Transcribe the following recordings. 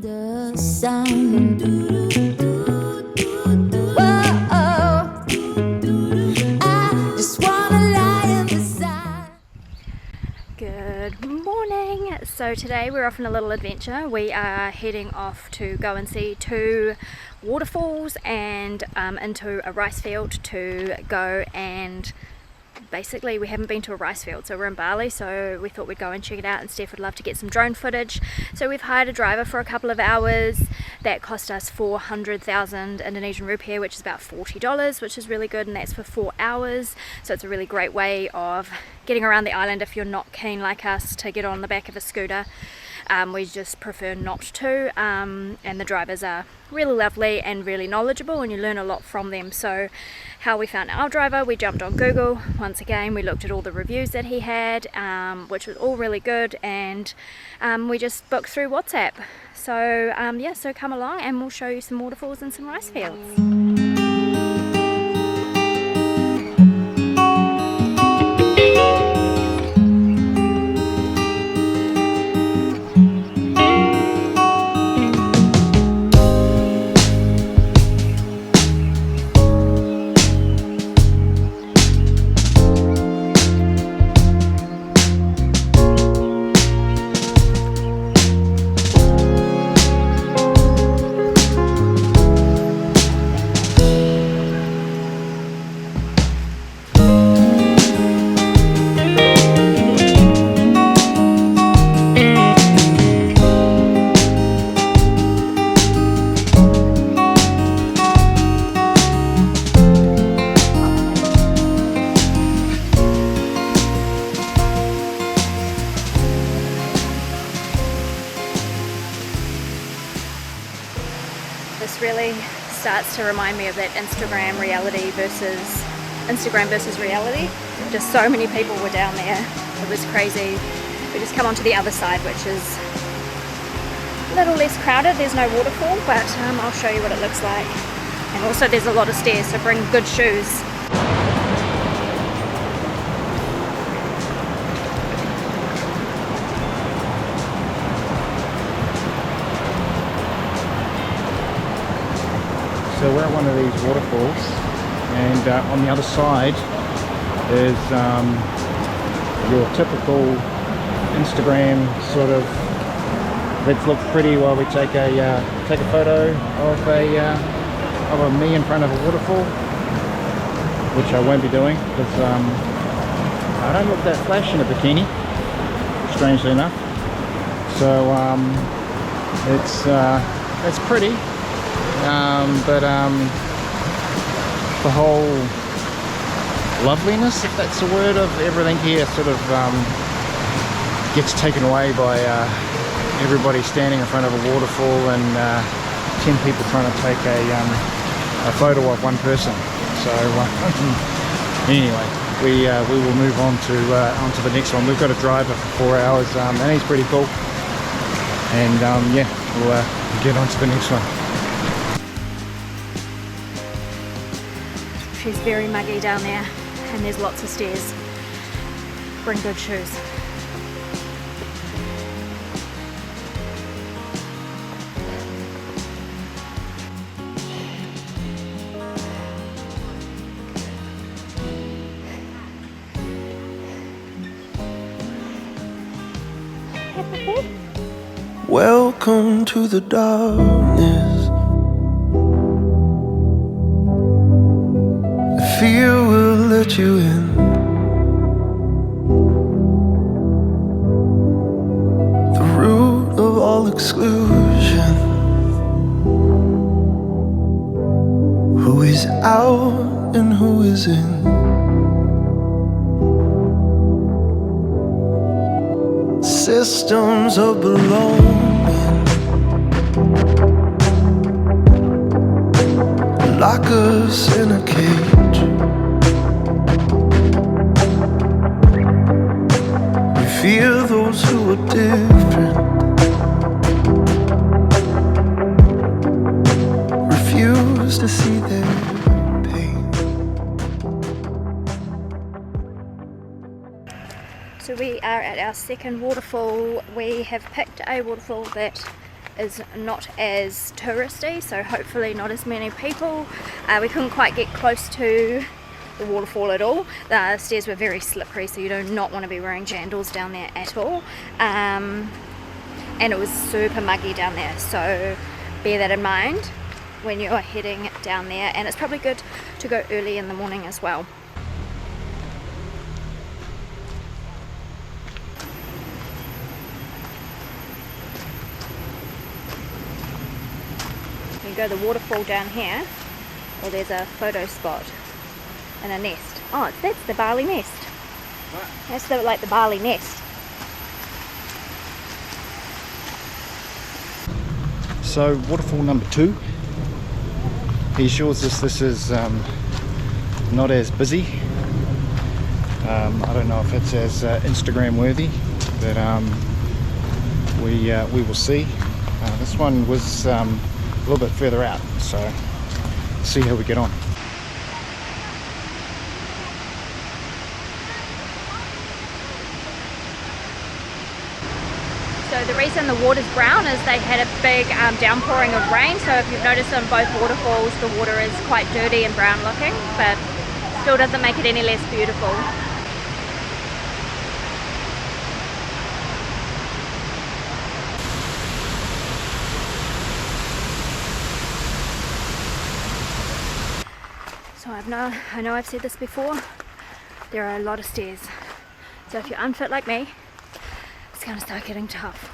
The sun. Whoa, I just wanna lie in the sun. Good morning. So today we're off on a little adventure. We are heading off to go and see 2 waterfalls and into a rice field to go and basically we haven't been to a rice field, so we're in Bali, so we thought we'd go and check it out, and Stef would love to get some drone footage. So we've hired a driver for a couple of hours. That cost us 400,000 Indonesian rupiah, which is about $40, which is really good, and that's for 4 hours. So it's a really great way of getting around the island if you're not keen like us to get on the back of a scooter. We just prefer not to, and the drivers are really lovely and really knowledgeable, and you learn a lot from them. So how we found our driver, we jumped on Google once again, we looked at all the reviews that he had, which was all really good, and we just booked through WhatsApp. So yeah, so come along and we'll show you some waterfalls and some rice fields. This really starts to remind me of that Instagram versus reality. Just so many people were down there. It was crazy. We just come onto the other side, which is a little less crowded. There's no waterfall, but I'll show you what it looks like. And also there's a lot of stairs, so bring good shoes. So we're at one of these waterfalls, and on the other side is your typical Instagram sort of let's look pretty while we take a photo of me in front of a waterfall, which I won't be doing because I don't look that flash in a bikini, strangely enough. So it's pretty. But the whole loveliness, if that's the word, of everything here sort of gets taken away by everybody standing in front of a waterfall and 10 people trying to take a photo of one person. So anyway, we will move on to the next one. We've got a driver for 4 hours, and he's pretty cool. And yeah, we'll get on to the next one. She's very muggy down there, and there's lots of stairs. Bring good shoes. Welcome to the darkness. Fear will let you in. The root of all exclusion. Who is out and who is in? Systems of belonging lock us in a cage. We fear those who are different, refuse to see their pain. So we are at our second waterfall. We have picked a waterfall that is not as touristy, so hopefully not as many people. We couldn't quite get close to the waterfall at all. The stairs were very slippery, so you do not want to be wearing jandals down there at all. And it was super muggy down there, so bear that in mind when you are heading down there, and it's probably good to go early in the morning as well. You go to the waterfall down here, or there's a photo spot and a nest. Oh, that's the Bali nest. That's like the Bali nest. So waterfall number 2. He assures us this is not as busy. I don't know if it's as Instagram worthy, but we will see. This one was a little bit further out, so see how we get on. So the reason the water's brown is they had a big downpouring of rain, so if you've noticed on both waterfalls the water is quite dirty and brown looking, but still doesn't make it any less beautiful. So I know I've said this before, there are a lot of stairs, so if you're unfit like me, it's going to start getting tough.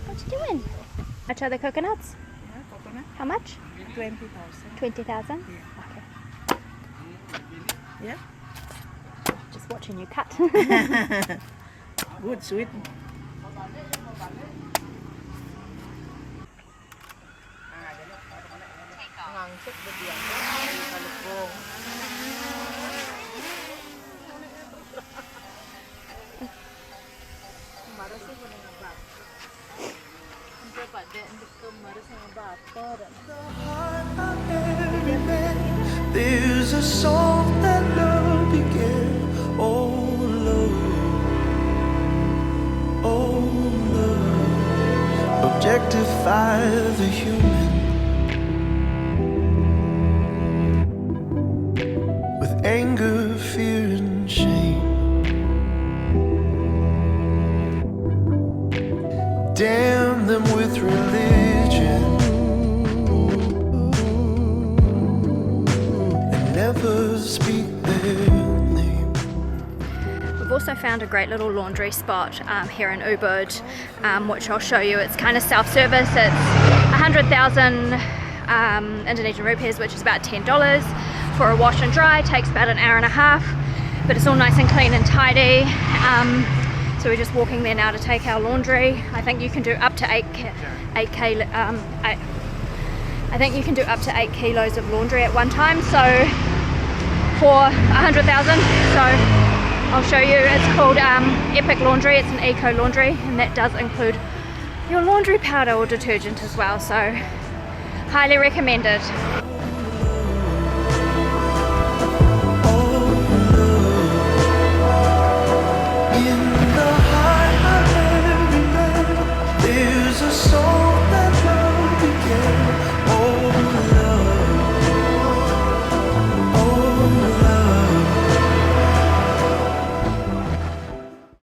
What you doing? How much are the coconuts? Coconut, How much? 20,000. 20,000? Yeah. Okay. Yeah. Just watching you cut. Good, sweet. There's a song that love began. Oh love, objectify the human with anger, fear, and shame. Damn them with religion. Never speak their name. We've also found a great little laundry spot here in Ubud, which I'll show you. It's kind of self-service. It's 100,000 Indonesian rupiahs, which is about $10 for a wash and dry. It takes about an hour and a half, but it's all nice and clean and tidy. So we're just walking there now to take our laundry. I think you can do up to 8 kilos of laundry at one time, so for 100,000. So I'll show you. It's called Epic Laundry. It's an eco laundry, and that does include your laundry powder or detergent as well, so highly recommended.